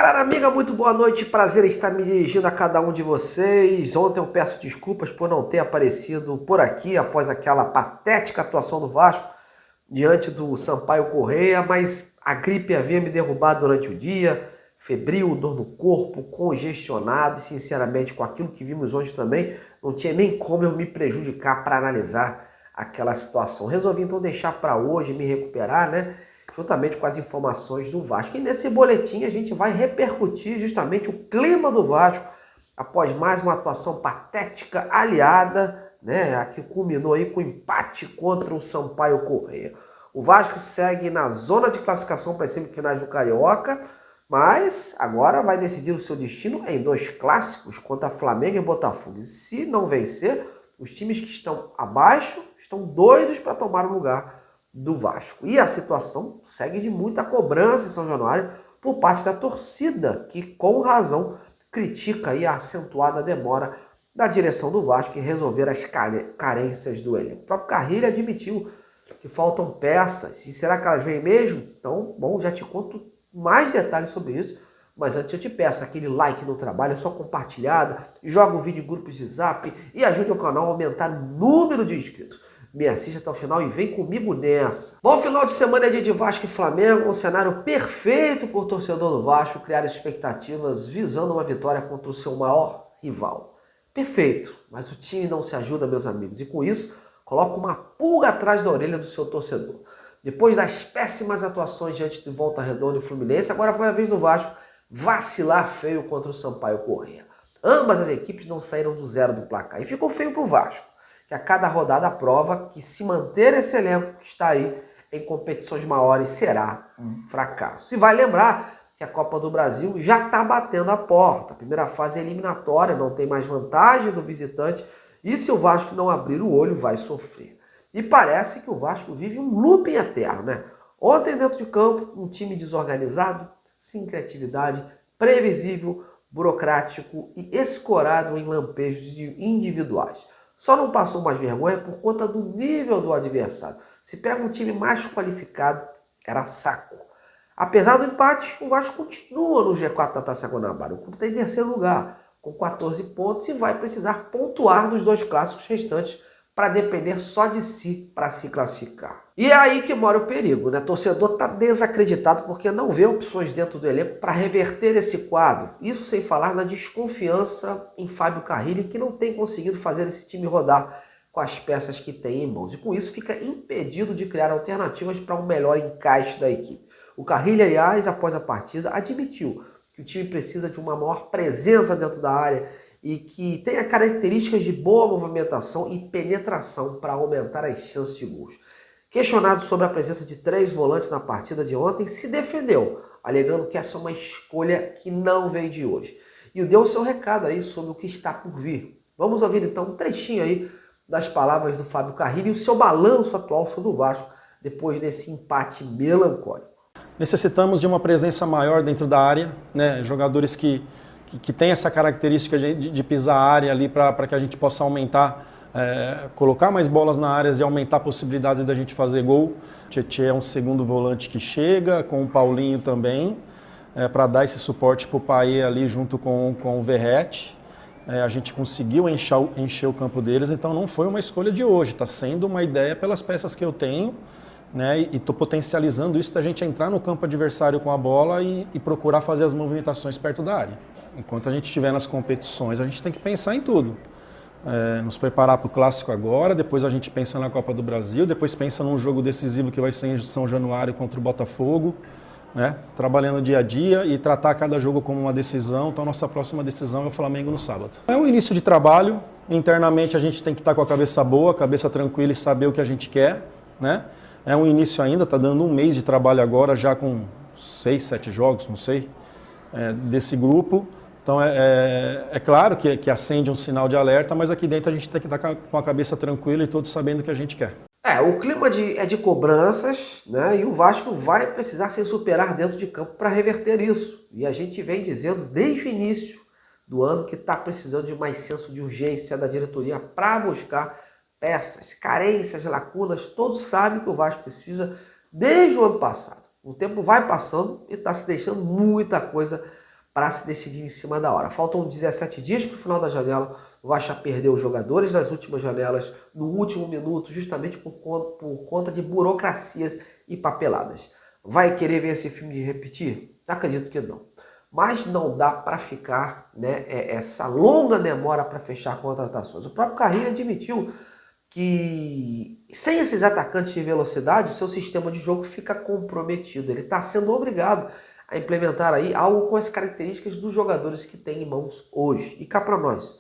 Galera amiga, muito boa noite, prazer em estar me dirigindo a cada um de vocês. Ontem eu peço desculpas por não ter aparecido por aqui após aquela patética atuação do Vasco diante do Sampaio Corrêa, mas a gripe havia me derrubado durante o dia, febril, dor no corpo, congestionado e sinceramente com aquilo que vimos hoje também, não tinha nem como eu me prejudicar para analisar aquela situação. Resolvi então deixar para hoje, me recuperar, né? Juntamente com as informações do Vasco. E nesse boletim a gente vai repercutir justamente o clima do Vasco após mais uma atuação patética, aliada, né, a que culminou aí com o empate contra o Sampaio Corrêa. O Vasco segue na zona de classificação para as semifinais do Carioca, mas agora vai decidir o seu destino em dois clássicos contra Flamengo e Botafogo. E se não vencer, os times que estão abaixo estão doidos para tomar o lugar do Vasco. E a situação segue de muita cobrança em São Januário por parte da torcida, que com razão critica aí a acentuada demora da direção do Vasco em resolver as carências do elenco. O próprio Carrilho admitiu que faltam peças. E será que elas vêm mesmo? Então, bom, já te conto mais detalhes sobre isso. Mas antes eu te peço aquele like no trabalho, é só compartilhada, joga um vídeo em grupos de zap e ajude o canal a aumentar o número de inscritos. Me assista até o final e vem comigo nessa. Bom, final de semana é dia de Vasco e Flamengo, um cenário perfeito para o torcedor do Vasco criar expectativas visando uma vitória contra o seu maior rival. Perfeito, mas o time não se ajuda, meus amigos, e com isso coloca uma pulga atrás da orelha do seu torcedor. Depois das péssimas atuações diante de Volta Redonda e Fluminense, agora foi a vez do Vasco vacilar feio contra o Sampaio Corrêa. Ambas as equipes não saíram do zero do placar e ficou feio para o Vasco, que a cada rodada prova que se manter esse elenco que está aí em competições maiores será um fracasso. E vai lembrar que a Copa do Brasil já está batendo a porta. A primeira fase é eliminatória, não tem mais vantagem do visitante e se o Vasco não abrir o olho vai sofrer. E parece que o Vasco vive um looping eterno, né? Ontem dentro de campo, um time desorganizado, sem criatividade, previsível, burocrático e escorado em lampejos individuais. Só não passou mais vergonha por conta do nível do adversário. Se pega um time mais qualificado, era saco. Apesar do empate, o Vasco continua no G4 da Taça Guanabara. O clube está em terceiro lugar, com 14 pontos, e vai precisar pontuar nos dois clássicos restantes para depender só de si para se classificar. E é aí que mora o perigo, né? O torcedor está desacreditado porque não vê opções dentro do elenco para reverter esse quadro. Isso sem falar na desconfiança em Fábio Carrilho, que não tem conseguido fazer esse time rodar com as peças que tem em mãos. E com isso fica impedido de criar alternativas para um melhor encaixe da equipe. O Carrilho, aliás, após a partida, admitiu que o time precisa de uma maior presença dentro da área e que tenha características de boa movimentação e penetração para aumentar as chances de gols. Questionado sobre a presença de 3 volantes na partida de ontem, se defendeu, alegando que essa é uma escolha que não veio de hoje. E deu o seu recado aí sobre o que está por vir. Vamos ouvir então um trechinho aí das palavras do Fábio Carrilho e o seu balanço atual sobre o Vasco depois desse empate melancólico. Necessitamos de uma presença maior dentro da área, né? Jogadores que têm essa característica de pisar a área ali para que a gente possa aumentar, colocar mais bolas na área e aumentar a possibilidade da gente fazer gol. O Tietê é um segundo volante que chega, com o Paulinho também, para dar esse suporte para o Paê ali junto com o Verratti. A gente conseguiu encher o campo deles, então não foi uma escolha de hoje, está sendo uma ideia pelas peças que eu tenho, né, e estou potencializando isso da gente entrar no campo adversário com a bola e procurar fazer as movimentações perto da área. Enquanto a gente estiver nas competições, a gente tem que pensar em tudo. Nos preparar para o Clássico agora, depois a gente pensa na Copa do Brasil, depois pensa num jogo decisivo que vai ser em São Januário contra o Botafogo, né, trabalhando dia a dia e tratar cada jogo como uma decisão. Então, nossa próxima decisão é o Flamengo no sábado. É um início de trabalho, internamente a gente tem que estar com a cabeça boa, a cabeça tranquila e saber o que a gente quer, né? É um início ainda, está dando um mês de trabalho agora, já com 6, 7 jogos, não sei, desse grupo. Então é claro que acende um sinal de alerta, mas aqui dentro a gente tem que estar com a cabeça tranquila e todos sabendo o que a gente quer. O clima é de cobranças, né? E o Vasco vai precisar se superar dentro de campo para reverter isso. E a gente vem dizendo desde o início do ano que está precisando de mais senso de urgência da diretoria para buscar peças, carências, lacunas. Todos sabem que o Vasco precisa desde o ano passado. O tempo vai passando e está se deixando muita coisa para se decidir em cima da hora. Faltam 17 dias para o final da janela. O Vasco já perdeu os jogadores nas últimas janelas, no último minuto, justamente por conta de burocracias e papeladas. Vai querer ver esse filme repetir? Acredito que não. Mas não dá para ficar, né, essa longa demora para fechar contratações. O próprio Carrilho admitiu que sem esses atacantes de velocidade, o seu sistema de jogo fica comprometido. Ele está sendo obrigado a implementar aí algo com as características dos jogadores que tem em mãos hoje. E cá para nós,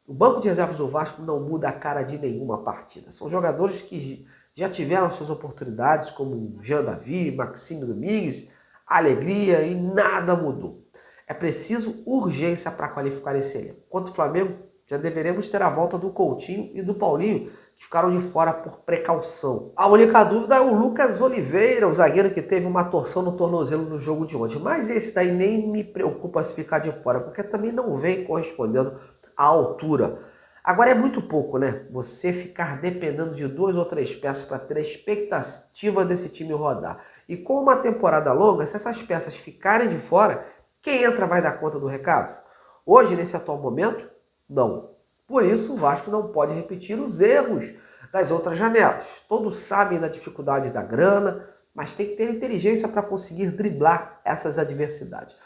o banco de reservas do Vasco não muda a cara de nenhuma partida. São jogadores que já tiveram suas oportunidades, como Jean Davi, Maxime Domingues, Alegria, e nada mudou. É preciso urgência para qualificar esse elenco. Quanto ao Flamengo, já deveremos ter a volta do Coutinho e do Paulinho, que ficaram de fora por precaução. A única dúvida é o Lucas Oliveira, o zagueiro que teve uma torção no tornozelo no jogo de ontem. Mas esse daí nem me preocupa se ficar de fora, porque também não vem correspondendo à altura. Agora é muito pouco, né? Você ficar dependendo de 2 ou 3 peças para ter a expectativa desse time rodar. E com uma temporada longa, se essas peças ficarem de fora, quem entra vai dar conta do recado? Hoje, nesse atual momento, não. Por isso, o Vasco não pode repetir os erros das outras janelas. Todos sabem da dificuldade da grana, mas tem que ter inteligência para conseguir driblar essas adversidades.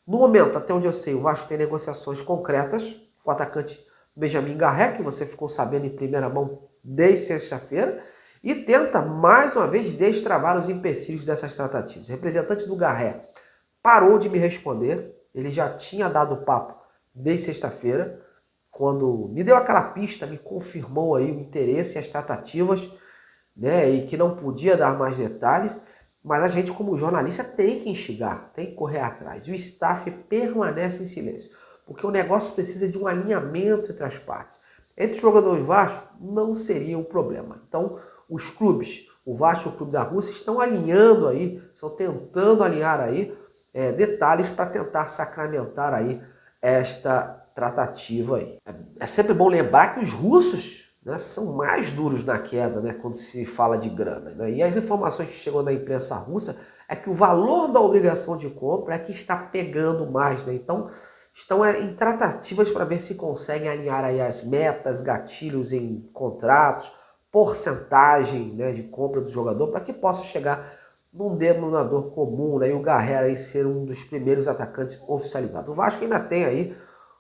No momento, até onde eu sei, o Vasco tem negociações concretas com o atacante Benjamin Garré, que você ficou sabendo em primeira mão desde sexta-feira, e tenta, mais uma vez, destravar os empecilhos dessas tratativas. O representante do Garré parou de me responder, ele já tinha dado papo desde sexta-feira, quando me deu aquela pista, me confirmou aí o interesse e as tratativas, né, e que não podia dar mais detalhes, mas a gente como jornalista tem que instigar, tem que correr atrás. E o staff permanece em silêncio, porque o negócio precisa de um alinhamento entre as partes. Entre os jogadores Vasco não seria um problema. Então, os clubes, o Vasco e o Clube da Rússia, estão alinhando aí, estão tentando alinhar aí detalhes para tentar sacramentar aí esta tratativa aí. É sempre bom lembrar que os russos, né, são mais duros na queda, né, quando se fala de grana, né? E as informações que chegam da imprensa russa é que o valor da obrigação de compra é que está pegando mais, né? Então, estão em tratativas para ver se conseguem alinhar aí as metas, gatilhos em contratos, porcentagem, né, de compra do jogador, para que possa chegar num denominador comum, né, e o Garré aí ser um dos primeiros atacantes oficializados. O Vasco ainda tem aí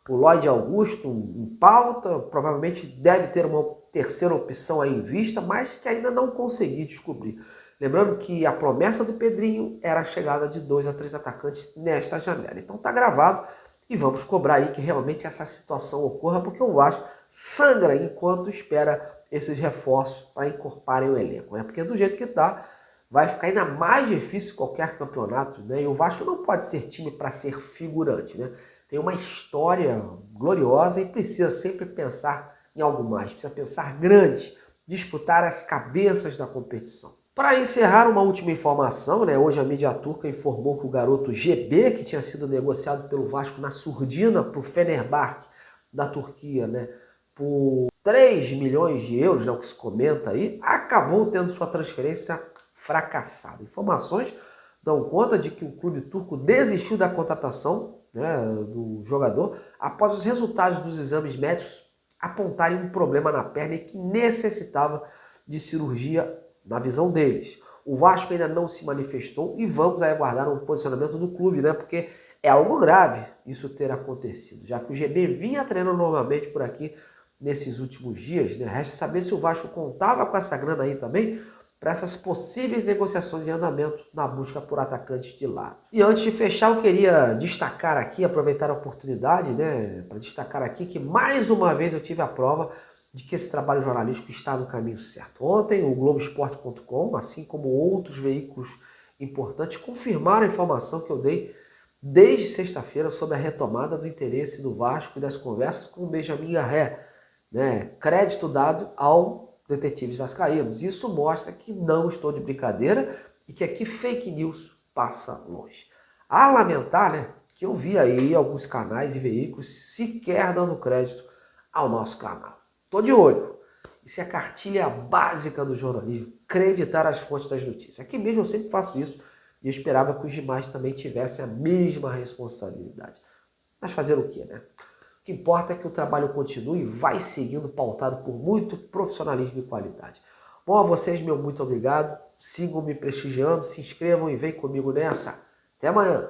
o Lloyd Augusto em pauta, provavelmente deve ter uma terceira opção aí em vista, mas que ainda não consegui descobrir. Lembrando que a promessa do Pedrinho era a chegada de 2 a 3 atacantes nesta janela. Então tá gravado e vamos cobrar aí que realmente essa situação ocorra, porque o Vasco sangra enquanto espera esses reforços para encorparem o elenco, né? Porque do jeito que tá, vai ficar ainda mais difícil qualquer campeonato, né? E o Vasco não pode ser time para ser figurante, né? Tem uma história gloriosa e precisa sempre pensar em algo mais, precisa pensar grande, disputar as cabeças da competição. Para encerrar, uma última informação, né? Hoje a mídia turca informou que o garoto GB, que tinha sido negociado pelo Vasco na surdina para o Fenerbahçe da Turquia, né, por 3 milhões de euros, né, o que se comenta aí, acabou tendo sua transferência fracassada. Informações dão conta de que o clube turco desistiu da contratação, né, do jogador após os resultados dos exames médicos apontarem um problema na perna e que necessitava de cirurgia na visão deles. O Vasco ainda não se manifestou e vamos aí aguardar um posicionamento do clube, né, porque é algo grave isso ter acontecido, já que o GB vinha treinando normalmente por aqui nesses últimos dias, né? Resta saber se o Vasco contava com essa grana aí também para essas possíveis negociações em andamento na busca por atacantes de lado. E antes de fechar, eu queria destacar aqui, aproveitar a oportunidade, né, para destacar aqui que mais uma vez eu tive a prova de que esse trabalho jornalístico está no caminho certo. Ontem, o Globoesporte.com, assim como outros veículos importantes, confirmaram a informação que eu dei desde sexta-feira sobre a retomada do interesse do Vasco e das conversas com o Benjamin Garré, né, crédito dado ao detetives vascaínos. Isso mostra que não estou de brincadeira e que aqui fake news passa longe. A lamentar, né, que eu vi aí alguns canais e veículos sequer dando crédito ao nosso canal. Estou de olho. Isso é a cartilha básica do jornalismo, acreditar as fontes das notícias. Aqui mesmo eu sempre faço isso e eu esperava que os demais também tivessem a mesma responsabilidade. Mas fazer o quê, né? O que importa é que o trabalho continue e vai seguindo pautado por muito profissionalismo e qualidade. Bom, a vocês, meu muito obrigado. Sigam me prestigiando, se inscrevam e vem comigo nessa. Até amanhã.